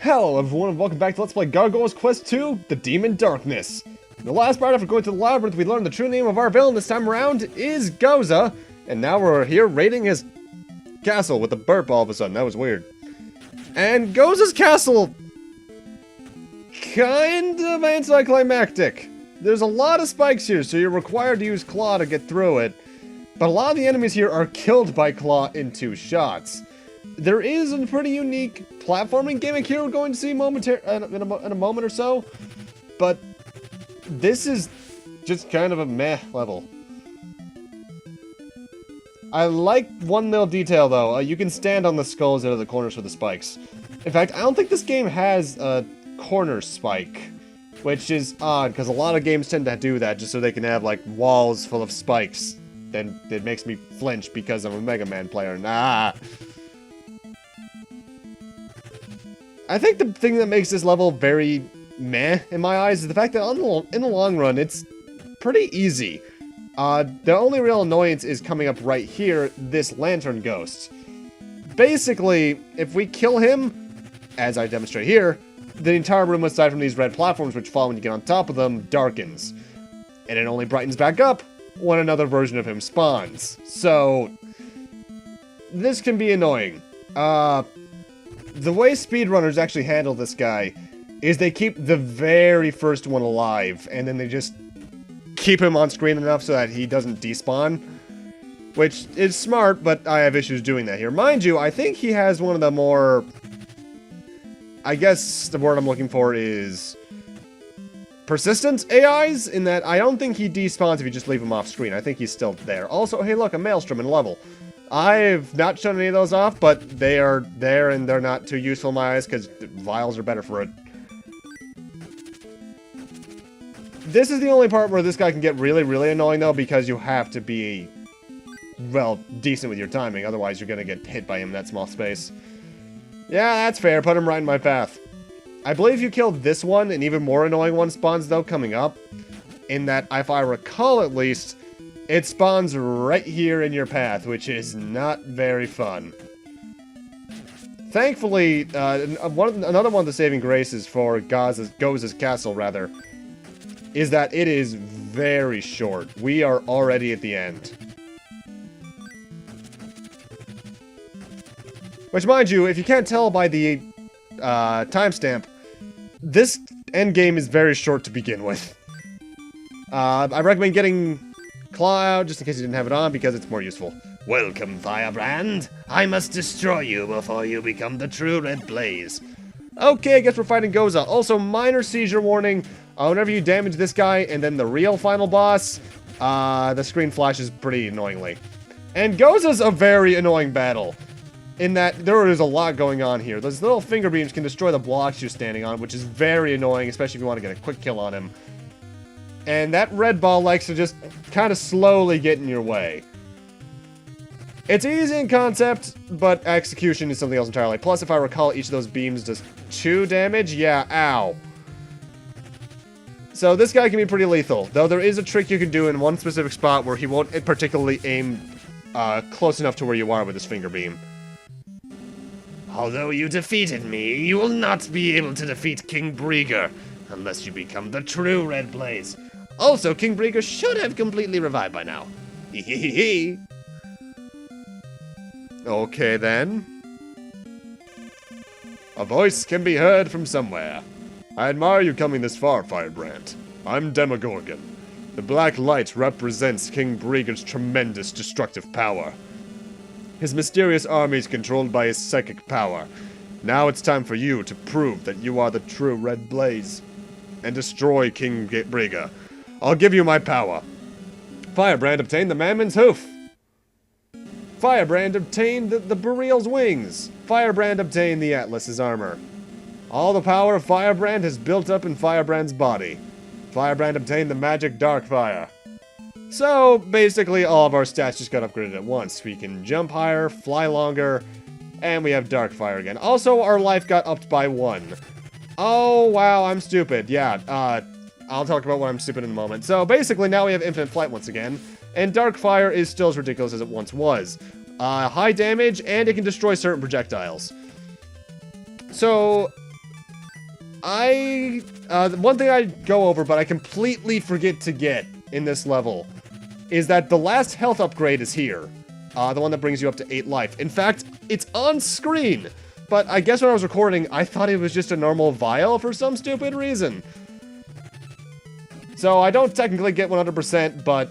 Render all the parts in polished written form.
Hello everyone and welcome back to Let's Play Gargoyle's Quest 2, The Demon Darkness. In the last part, after going to the labyrinth, we learned the true name of our villain this time around is Goza, and now we're here raiding his castle with a burp all of a sudden. That was weird. And Goza's castle, kind of anticlimactic. There's a lot of spikes here, so you're required to use Claw to get through it, but a lot of the enemies here are killed by Claw in 2 shots. There is a pretty unique platforming gimmick here we're going to see in a moment or so, but this is just kind of a meh level. I like one little detail though. You can stand on the skulls that are the corners for the spikes. In fact, I don't think this game has a corner spike, which is odd because a lot of games tend to do that just so they can have like walls full of spikes. Then it makes me flinch because I'm a Mega Man player. Nah. I think the thing that makes this level very meh in my eyes is the fact that in the long run, it's pretty easy. The only real annoyance is coming up right here, this lantern ghost. Basically, if we kill him, as I demonstrate here, the entire room aside from these red platforms which fall when you get on top of them darkens. And it only brightens back up when another version of him spawns. So, this can be annoying. The way speedrunners actually handle this guy is they keep the very first one alive, and then they just keep him on screen enough so that he doesn't despawn. Which is smart, but I have issues doing that here. Mind you, I think he has one of the more... I guess the word I'm looking for is... persistent AIs, in that I don't think he despawns if you just leave him off screen. I think he's still there. Also, hey look, a Maelstrom in level. I've not shown any of those off, but they are there and they're not too useful in my eyes because vials are better for it. This is the only part where this guy can get really, really annoying though, because you have to be, well, decent with your timing. Otherwise, you're going to get hit by him in that small space. Yeah, that's fair. Put him right in my path. I believe you killed this one, an even more annoying one spawns though coming up. In that, if I recall at least... it spawns right here in your path, which is not very fun. Thankfully, another one of the saving graces for Goza's castle, rather, is that it is very short. We are already at the end. Which, mind you, if you can't tell by the timestamp, this endgame is very short to begin with. I recommend getting Claw out, just in case you didn't have it on, because it's more useful. Welcome, Firebrand. I must destroy you before you become the true red blaze. Okay, I guess we're fighting Goza. Also, minor seizure warning. Whenever you damage this guy and then the real final boss, the screen flashes pretty annoyingly. And Goza's a very annoying battle, in that there is a lot going on here. Those little finger beams can destroy the blocks you're standing on, which is very annoying, especially if you want to get a quick kill on him. And that red ball likes to just kind of slowly get in your way. It's easy in concept, but execution is something else entirely. Plus, if I recall, each of those beams does 2 damage. Yeah, ow. So this guy can be pretty lethal, though there is a trick you can do in one specific spot where he won't particularly aim close enough to where you are with his finger beam. Although you defeated me, you will not be able to defeat King Breager unless you become the true Red Blaze. Also, King Breager should have completely revived by now. Hehehehe. Okay, then. A voice can be heard from somewhere. I admire you coming this far, Firebrand. I'm Demogorgon. The black light represents King Breager's tremendous destructive power. His mysterious army is controlled by his psychic power. Now it's time for you to prove that you are the true Red Blaze and destroy King Breager. I'll give you my power. Firebrand obtained the Mammon's hoof. Firebrand obtained the Burial's wings. Firebrand obtained the Atlas's armor. All the power of Firebrand has built up in Firebrand's body. Firebrand obtained the magic Dark Fire. So, basically, all of our stats just got upgraded at once. We can jump higher, fly longer, and we have Dark Fire again. Also, our life got upped by 1. Oh, wow, I'm stupid. Yeah, I'll talk about why I'm stupid in a moment. So, basically, now we have infinite flight once again, and Dark Fire is still as ridiculous as it once was. High damage, and it can destroy certain projectiles. So, one thing I go over, but I completely forget to get in this level, is that the last health upgrade is here. The one that brings you up to 8 life. In fact, it's on screen. But I guess when I was recording, I thought it was just a normal vial for some stupid reason. So I don't technically get 100%, but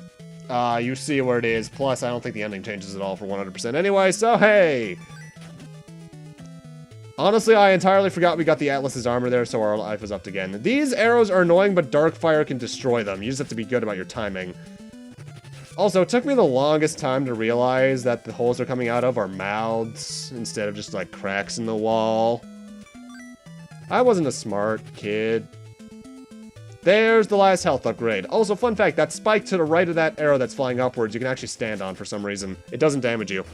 you see where it is. Plus, I don't think the ending changes at all for 100% anyway, so hey! Honestly, I entirely forgot we got the Atlas's armor there, so our life is upped again. These arrows are annoying, but dark fire can destroy them. You just have to be good about your timing. Also, it took me the longest time to realize that the holes they're coming out of are mouths instead of just, like, cracks in the wall. I wasn't a smart kid. There's the last health upgrade. Also, fun fact, that spike to the right of that arrow that's flying upwards, you can actually stand on for some reason. It doesn't damage you.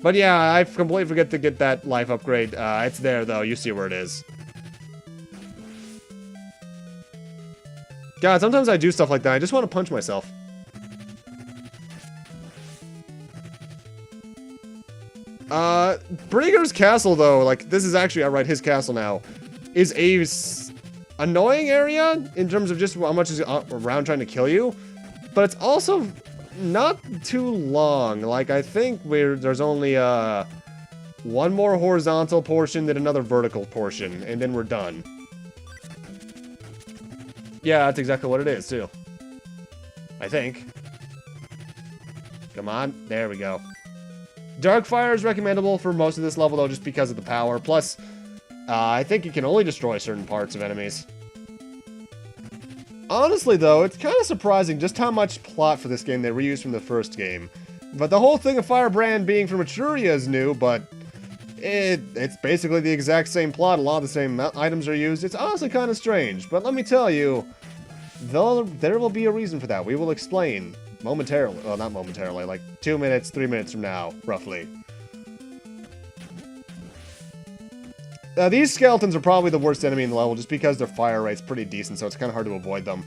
But yeah, I completely forget to get that life upgrade. It's there, though. You see where it is. God, sometimes I do stuff like that. I just want to punch myself. Breager's castle, though, like, this is actually outright his castle now, is a annoying area in terms of just how much is around trying to kill you, but it's also not too long. Like, I think there's only, one more horizontal portion than another vertical portion, and then we're done. Yeah, that's exactly what it is, too. I think. Come on, there we go. Darkfire is recommendable for most of this level, though, just because of the power. Plus, I think it can only destroy certain parts of enemies. Honestly, though, it's kind of surprising just how much plot for this game they reused from the first game. But the whole thing of Firebrand being from Etruria is new, but it's basically the exact same plot. A lot of the same items are used. It's honestly kind of strange, but let me tell you, there will be a reason for that. We will explain. Momentarily. Well, not momentarily. Like 2 minutes, 3 minutes from now, roughly. These skeletons are probably the worst enemy in the level just because their fire rate's pretty decent, so it's kind of hard to avoid them.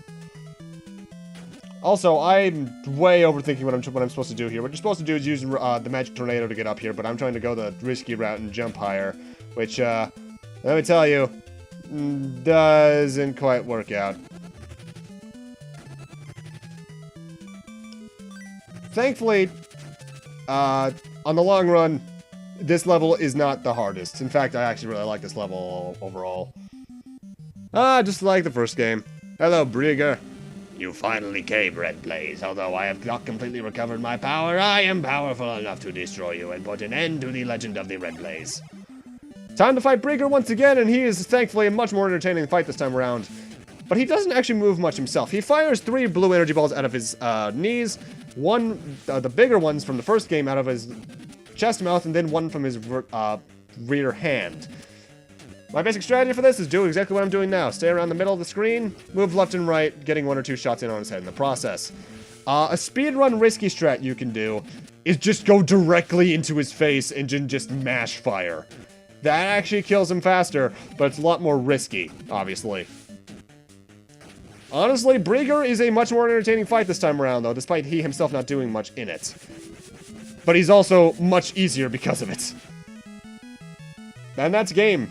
Also, I'm way overthinking what I'm supposed to do here. What you're supposed to do is use the magic tornado to get up here, but I'm trying to go the risky route and jump higher, which, let me tell you, doesn't quite work out. Thankfully, on the long run, this level is not the hardest. In fact, I actually really like this level overall. Just like the first game. Hello, Breager. You finally came, Red Blaze. Although I have not completely recovered my power, I am powerful enough to destroy you and put an end to the legend of the Red Blaze. Time to fight Breager once again, and he is thankfully a much more entertaining fight this time around. But he doesn't actually move much himself. He fires 3 blue energy balls out of his knees, one, the bigger ones from the first game out of his chest mouth, and then one from his rear hand. My basic strategy for this is do exactly what I'm doing now. Stay around the middle of the screen, move left and right, getting 1 or 2 shots in on his head in the process. A speedrun risky strat you can do is just go directly into his face and just mash fire. That actually kills him faster, but it's a lot more risky, obviously. Honestly, Breager is a much more entertaining fight this time around, though, despite he himself not doing much in it. But he's also much easier because of it. And that's game.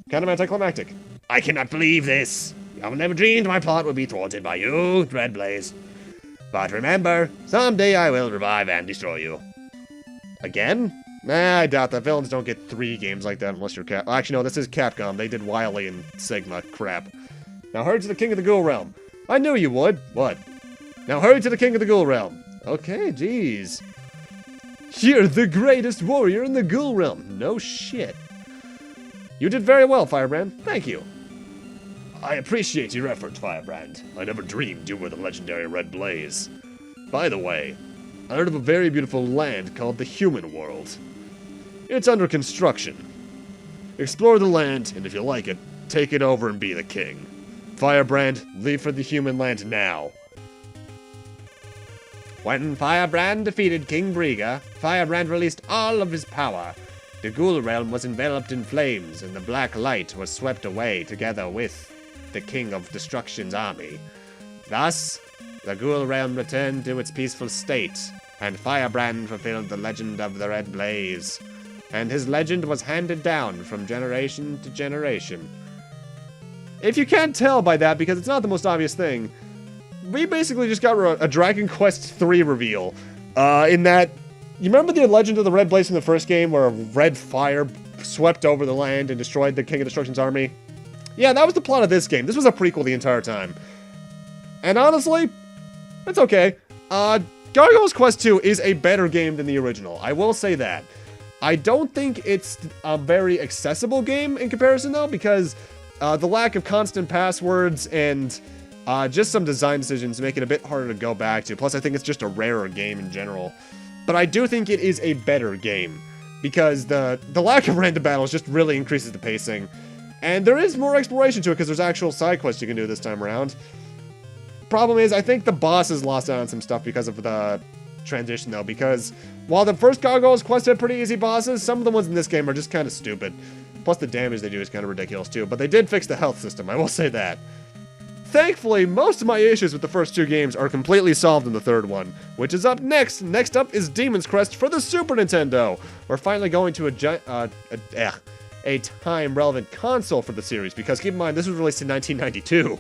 Kind of anticlimactic. I cannot believe this. I never dreamed my plot would be thwarted by you, Red Blaze. But remember, someday I will revive and destroy you. Again? Nah, I doubt that. Villains don't get 3 games like that unless you're actually, no, this is Capcom. They did Wily and Sigma crap. Now hurry to the King of the Ghoul Realm. I knew you would. What? Now hurry to the King of the Ghoul Realm. Okay, jeez. You're the greatest warrior in the Ghoul Realm. No shit. You did very well, Firebrand. Thank you. I appreciate your efforts, Firebrand. I never dreamed you were the legendary Red Blaze. By the way, I heard of a very beautiful land called the Human World. It's under construction. Explore the land, and if you like it, take it over and be the king. Firebrand, leave for the human land now. When Firebrand defeated King Breager, Firebrand released all of his power. The Ghoul Realm was enveloped in flames, and the black light was swept away together with the King of Destruction's army. Thus, the Ghoul Realm returned to its peaceful state, and Firebrand fulfilled the legend of the Red Blaze. And his legend was handed down from generation to generation. If you can't tell by that, because it's not the most obvious thing, we basically just got a Dragon Quest III reveal. In that, you remember the Legend of the Red Blaze from the first game, where a red fire swept over the land and destroyed the King of Destruction's army? Yeah, that was the plot of this game. This was a prequel the entire time. And honestly, it's okay. Gargoyle's Quest II is a better game than the original. I will say that. I don't think it's a very accessible game in comparison, though, because the lack of constant passwords and just some design decisions make it a bit harder to go back to. Plus, I think it's just a rarer game in general. But I do think it is a better game, because the lack of random battles just really increases the pacing. And there is more exploration to it, because there's actual side quests you can do this time around. Problem is, I think the bosses lost out on some stuff because of the transition, though, because while the first Gargoyle's Quest had pretty easy bosses, some of the ones in this game are just kind of stupid. Plus, the damage they do is kind of ridiculous, too. But they did fix the health system, I will say that. Thankfully, most of my issues with the first two games are completely solved in the third one, which is up next. Next up is Demon's Crest for the Super Nintendo. We're finally going to a time-relevant console for the series, because keep in mind, this was released in 1992.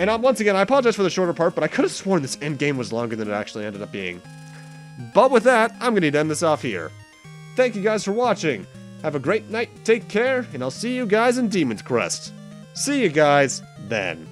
And once again, I apologize for the shorter part, but I could have sworn this endgame was longer than it actually ended up being. But with that, I'm going to end this off here. Thank you guys for watching. Have a great night, take care, and I'll see you guys in Demon's Crest. See you guys then.